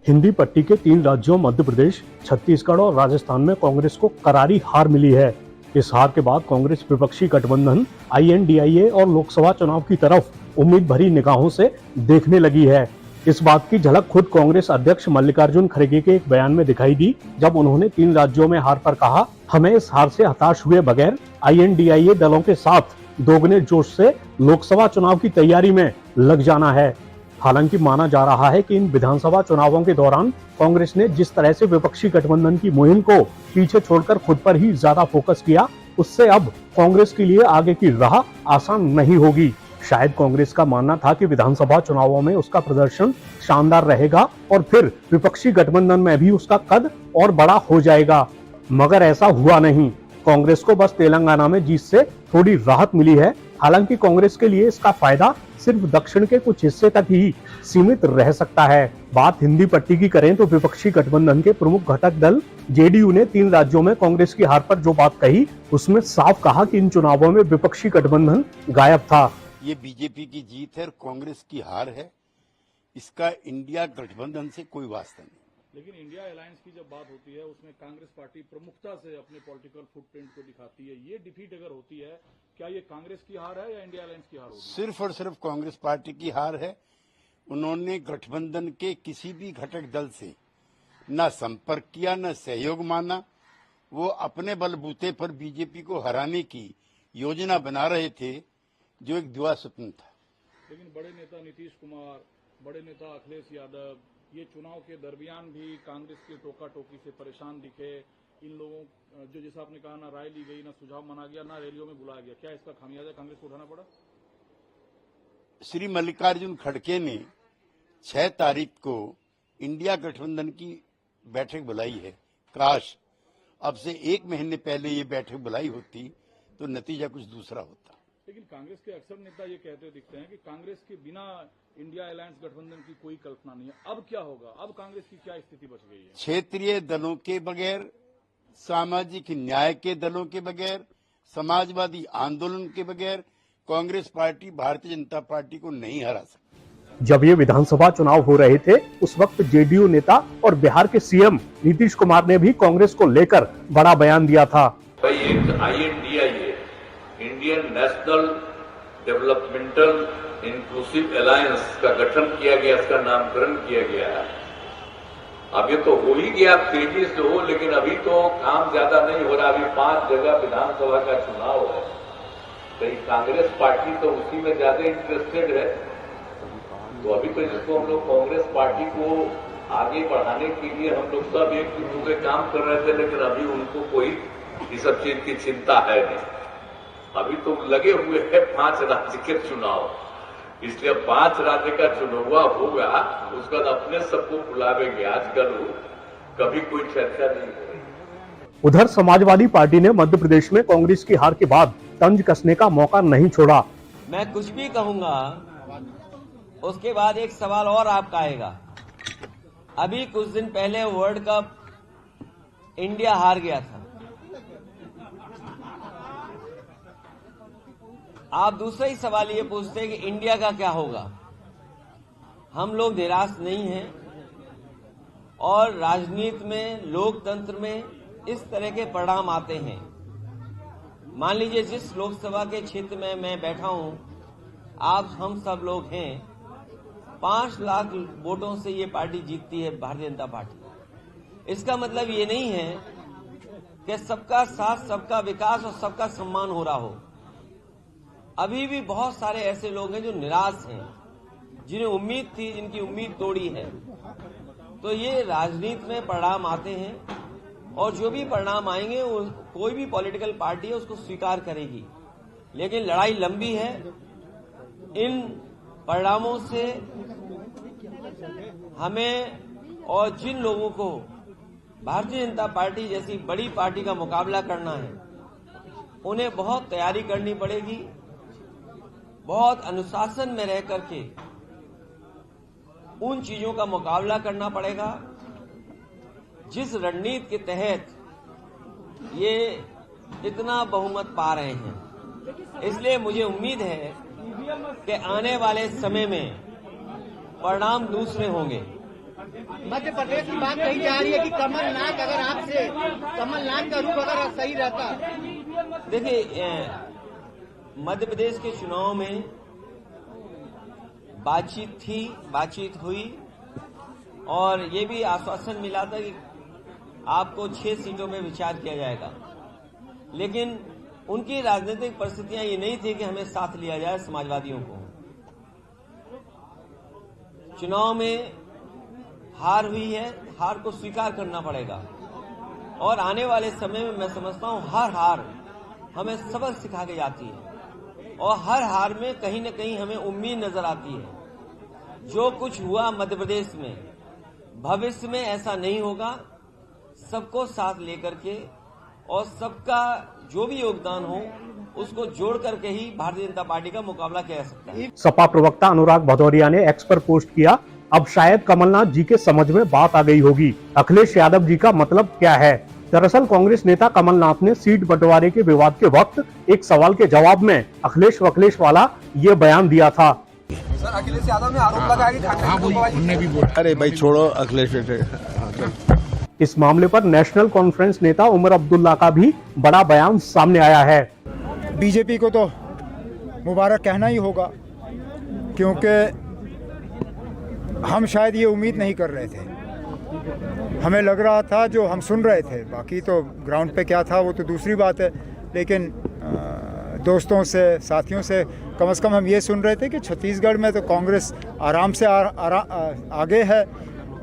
हिंदी पट्टी के 3 राज्यों मध्य प्रदेश, छत्तीसगढ़ और राजस्थान में कांग्रेस को करारी हार मिली है। इस हार के बाद कांग्रेस विपक्षी गठबंधन INDIA और लोकसभा चुनाव की तरफ उम्मीद भरी निगाहों से देखने लगी है। इस बात की झलक खुद कांग्रेस अध्यक्ष मल्लिकार्जुन खड़गे के एक बयान में दिखाई दी, जब उन्होंने 3 राज्यों में हार पर कहा, हमें इस हार से हताश हुए बगैर INDIA दलों के साथ दोगुने जोश से लोकसभा चुनाव की तैयारी में लग जाना है। हालांकि माना जा रहा है कि इन विधानसभा चुनावों के दौरान कांग्रेस ने जिस तरह से विपक्षी गठबंधन की मुहिम को पीछे छोड़कर खुद पर ही ज्यादा फोकस किया, उससे अब कांग्रेस के लिए आगे की राह आसान नहीं होगी। शायद कांग्रेस का मानना था कि विधानसभा चुनावों में उसका प्रदर्शन शानदार रहेगा और फिर विपक्षी गठबंधन में भी उसका कद और बड़ा हो जाएगा, मगर ऐसा हुआ नहीं। कांग्रेस को बस तेलंगाना में जीत से थोड़ी राहत मिली है। हालांकि कांग्रेस के लिए इसका फायदा सिर्फ दक्षिण के कुछ हिस्से तक ही सीमित रह सकता है। बात हिंदी पट्टी की करें तो विपक्षी गठबंधन के प्रमुख घटक दल JDU ने 3 राज्यों में कांग्रेस की हार पर जो बात कही, उसमें साफ कहा कि इन चुनावों में विपक्षी गठबंधन गायब था। ये बीजेपी की जीत है और कांग्रेस की हार है, इसका इंडिया गठबंधन से कोई वास्ता नहीं। लेकिन इंडिया अलायंस की जब बात होती है उसमें कांग्रेस पार्टी प्रमुखता से अपने पॉलिटिकल फुटप्रिंट को दिखाती है। ये डिफीट अगर होती है, क्या ये कांग्रेस की हार है या इंडिया अलायंस की हार होगी? सिर्फ और सिर्फ कांग्रेस पार्टी की हार है। उन्होंने गठबंधन के किसी भी घटक दल से न संपर्क किया, न सहयोग माना। वो अपने बलबूते पर बीजेपी को हराने की योजना बना रहे थे, जो एक दिवा स्वप्न था। लेकिन बड़े नेता नीतीश कुमार, बड़े नेता अखिलेश यादव ये चुनाव के दरमियान भी कांग्रेस की टोका टोकी से परेशान दिखे। इन लोगों जो जैसा आपने कहा, ना राय ली गई, ना सुझाव माना गया, ना रैलियों में बुलाया गया। क्या इसका खामियाजा कांग्रेस को उठाना पड़ा? श्री मल्लिकार्जुन खड़गे ने 6 तारीख को इंडिया गठबंधन की बैठक बुलाई है। काश अब से 1 महीने पहले ये बैठक बुलाई होती तो नतीजा कुछ दूसरा होता। लेकिन कांग्रेस के अक्सर नेता ये कहते दिखते हैं कि कांग्रेस के बिना इंडिया अलायंस गठबंधन की कोई कल्पना नहीं है। अब क्या होगा? अब कांग्रेस की क्या स्थिति बच गई है? क्षेत्रीय दलों के बगैर, सामाजिक न्याय के दलों के बगैर, समाजवादी आंदोलन के बगैर कांग्रेस पार्टी भारतीय जनता पार्टी को नहीं हरा सकती। जब ये विधानसभा चुनाव हो रहे थे, उस वक्त JDU नेता और बिहार के CM नीतीश कुमार ने भी कांग्रेस को लेकर बड़ा बयान दिया था। भाई एक INDIA Indian national developmental inclusive alliance का गठन किया गया, इसका नामकरण किया गया है। अब ये तो हो ही गया, तेजी से हो, लेकिन अभी तो काम ज्यादा नहीं हो रहा। अभी 5 जगह विधानसभा का चुनाव है, तो कांग्रेस पार्टी तो उसी में ज्यादा इंटरेस्टेड है। तो अभी तो जिसको हम लोग कांग्रेस पार्टी को आगे बढ़ाने के लिए हम लोग सब एक जुट के काम कर रहे थे, लेकिन अभी उनको कोई इस सब चीज की चिंता है नहीं। अभी तो लगे हुए हैं 5 राज्य के चुनाव, इसलिए 5 राज्य का चुनाव होगा, उसका अपने सबको बुलावेंगे। आजकल कभी कोई चर्चा नहीं हो रही। उधर समाजवादी पार्टी ने मध्य प्रदेश में कांग्रेस की हार के बाद तंज कसने का मौका नहीं छोड़ा। मैं कुछ भी कहूंगा, उसके बाद एक सवाल और आपका आएगा। अभी कुछ दिन पहले वर्ल्ड कप इंडिया हार गया था, आप दूसरा ही सवाल ये पूछते हैं कि इंडिया का क्या होगा। हम लोग निराश नहीं हैं, और राजनीति में, लोकतंत्र में इस तरह के परिणाम आते हैं। मान लीजिए जिस लोकसभा के क्षेत्र में मैं बैठा हूं, आप हम सब लोग हैं, 5 लाख वोटों से ये पार्टी जीतती है, भारतीय जनता पार्टी। इसका मतलब ये नहीं है कि सबका साथ, सबका विकास और सबका सम्मान हो रहा हो। अभी भी बहुत सारे ऐसे लोग हैं जो निराश हैं, जिन्हें उम्मीद थी, जिनकी उम्मीद तोड़ी है। तो ये राजनीति में परिणाम आते हैं, और जो भी परिणाम आएंगे वो कोई भी पॉलिटिकल पार्टी है उसको स्वीकार करेगी। लेकिन लड़ाई लंबी है। इन परिणामों से हमें और जिन लोगों को भारतीय जनता पार्टी जैसी बड़ी पार्टी का मुकाबला करना है, उन्हें बहुत तैयारी करनी पड़ेगी, बहुत अनुशासन में रह करके उन चीजों का मुकाबला करना पड़ेगा जिस रणनीति के तहत ये इतना बहुमत पा रहे हैं। इसलिए मुझे उम्मीद है कि आने वाले समय में परिणाम दूसरे होंगे। मध्य प्रदेश की बात कही जा रही है कि कमलनाथ अगर आपसे कमलनाथ का रूप अगर सही रहता। देखिए, मध्य प्रदेश के चुनाव में बातचीत हुई और ये भी आश्वासन मिला था कि आपको 6 सीटों में विचार किया जाएगा, लेकिन उनकी राजनीतिक परिस्थितियां ये नहीं थी कि हमें साथ लिया जाए समाजवादियों को। चुनाव में हार हुई है, हार को स्वीकार करना पड़ेगा और आने वाले समय में मैं समझता हूं हर हार हमें सबक सिखा के जाती है और हर हार में कहीं न कहीं हमें उम्मीद नजर आती है। जो कुछ हुआ मध्य प्रदेश में, भविष्य में ऐसा नहीं होगा। सबको साथ लेकर के और सबका जो भी योगदान हो उसको जोड़ करके ही भारतीय जनता पार्टी का मुकाबला किया जा सकता है। सपा प्रवक्ता अनुराग भदौरिया ने एक्स पर पोस्ट किया, अब शायद कमलनाथ जी के समझ में बात आ गई होगी, अखिलेश यादव जी का मतलब क्या है। दरअसल कांग्रेस नेता कमलनाथ ने सीट बंटवारे के विवाद के वक्त एक सवाल के जवाब में अखिलेश वखलेश वाला ये बयान दिया था। सर, अखिलेश यादव ने आरोप लगाया कि ठाकरे अरे भाई छोड़ो अखिलेश। इस मामले पर नेशनल कॉन्फ्रेंस नेता उमर अब्दुल्ला का भी बड़ा बयान सामने आया है। बीजेपी को तो मुबारक कहना ही होगा, क्योंकि हम शायद ये उम्मीद नहीं कर रहे थे। हमें लग रहा था, जो हम सुन रहे थे, बाकी तो ग्राउंड पे क्या था वो तो दूसरी बात है, लेकिन दोस्तों से, साथियों से कम से कम हम ये सुन रहे थे कि छत्तीसगढ़ में तो कांग्रेस आराम से आगे है,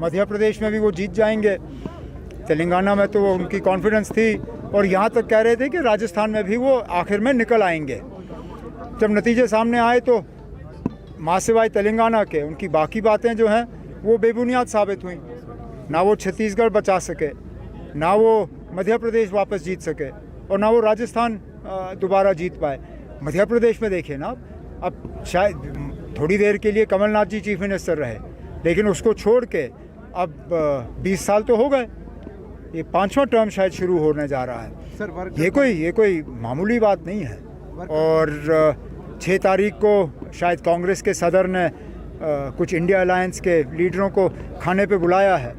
मध्य प्रदेश में भी वो जीत जाएंगे, तेलंगाना में तो वो उनकी कॉन्फिडेंस थी और यहाँ तक कह रहे थे कि राजस्थान में भी वो आखिर में निकल आएंगे। जब नतीजे सामने आए तो माँ सिवाय तेलंगाना के उनकी बाकी बातें जो हैं वो बेबुनियाद साबित हुई। ना वो छत्तीसगढ़ बचा सके, ना वो मध्य प्रदेश वापस जीत सके और ना वो राजस्थान दोबारा जीत पाए। मध्य प्रदेश में देखिए ना, अब शायद थोड़ी देर के लिए कमलनाथ जी चीफ मिनिस्टर रहे, लेकिन उसको छोड़ के अब 20 साल तो हो गए, ये 5वां टर्म शायद शुरू होने जा रहा है। सर, ये कोई मामूली बात नहीं है। और 6 तारीख को शायद कांग्रेस के सदर ने कुछ इंडिया अलायंस के लीडरों को खाने पे बुलाया है।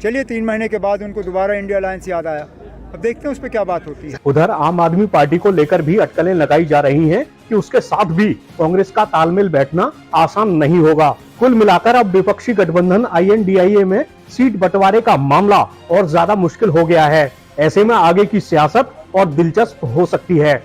चलिए, 3 महीने के बाद उनको दोबारा इंडिया अलायंस याद आया, अब देखते हैं उस पर क्या बात होती है। उधर आम आदमी पार्टी को लेकर भी अटकलें लगाई जा रही हैं कि उसके साथ भी कांग्रेस का तालमेल बैठना आसान नहीं होगा। कुल मिलाकर अब विपक्षी गठबंधन INDIA में सीट बंटवारे का मामला और ज्यादा मुश्किल हो गया है। ऐसे में आगे की सियासत और दिलचस्प हो सकती है।